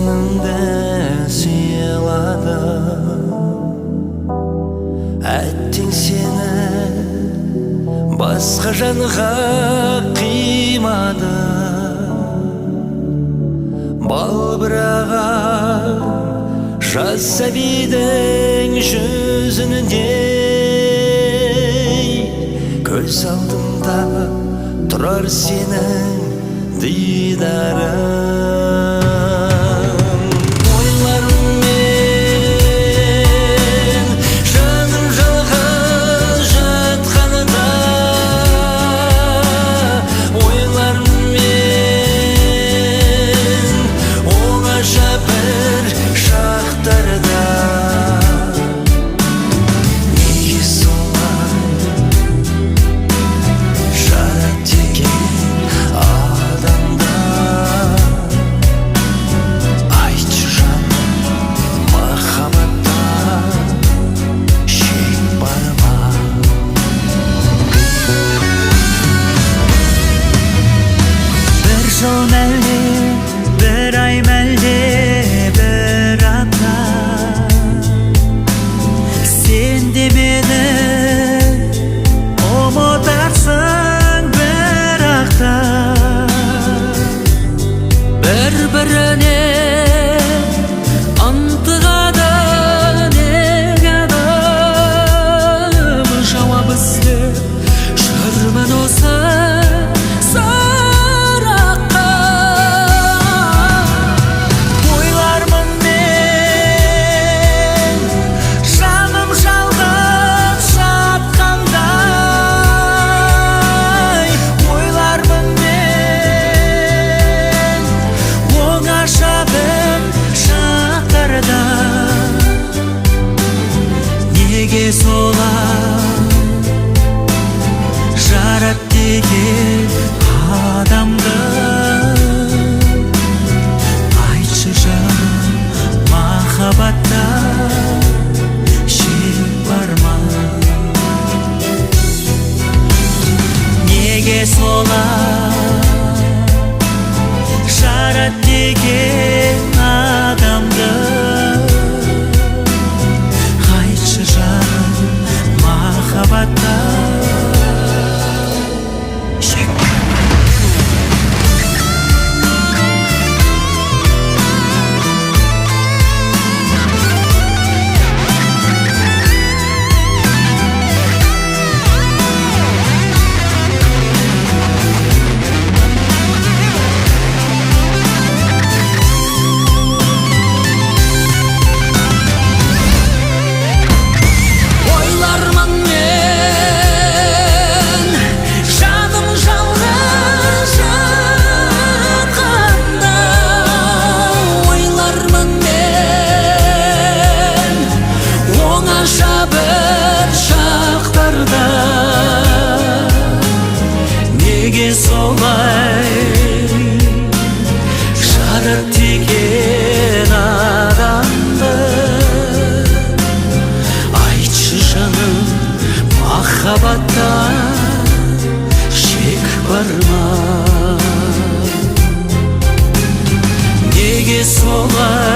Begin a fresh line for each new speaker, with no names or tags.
сенімді сыйладым. Әттең сені басқа жанға қимадым. Балбыраған жас сәбидің жүзініндей көз алдымда тұрар сенің дидарың. Ойларыммен жаным жалғыз жатқанында, ойларыммен оңаша бір шақтарда неге солай жарат деген адамда? Айтшы жаным, махаббатта шек бар ма?
Bir жыл мәлде, bir ай мәлде, bir апта сен демеді ұмытарсың бірақта. Бір-біріне ынтығады неге адам? Жауап іздеп жүрмін осы сұраққа. Ойлармын мен жаным жалғыз жатқандай, ойлармын мен оңаша бір шақтарда неге солай жарат деген адамды? Айтшы жаным, махаббатта шек бар ма? Неге солай жарат деген адамды? Айтшы жаным, махаббатта шек бар ма? Ойлармын мен жаным жалғыз жатқанда, ойлармын мен оңаша бір шақтарда неге солай жарат деген адамды? Айтшы жаным, махаббатта шек бар ма? Неге солай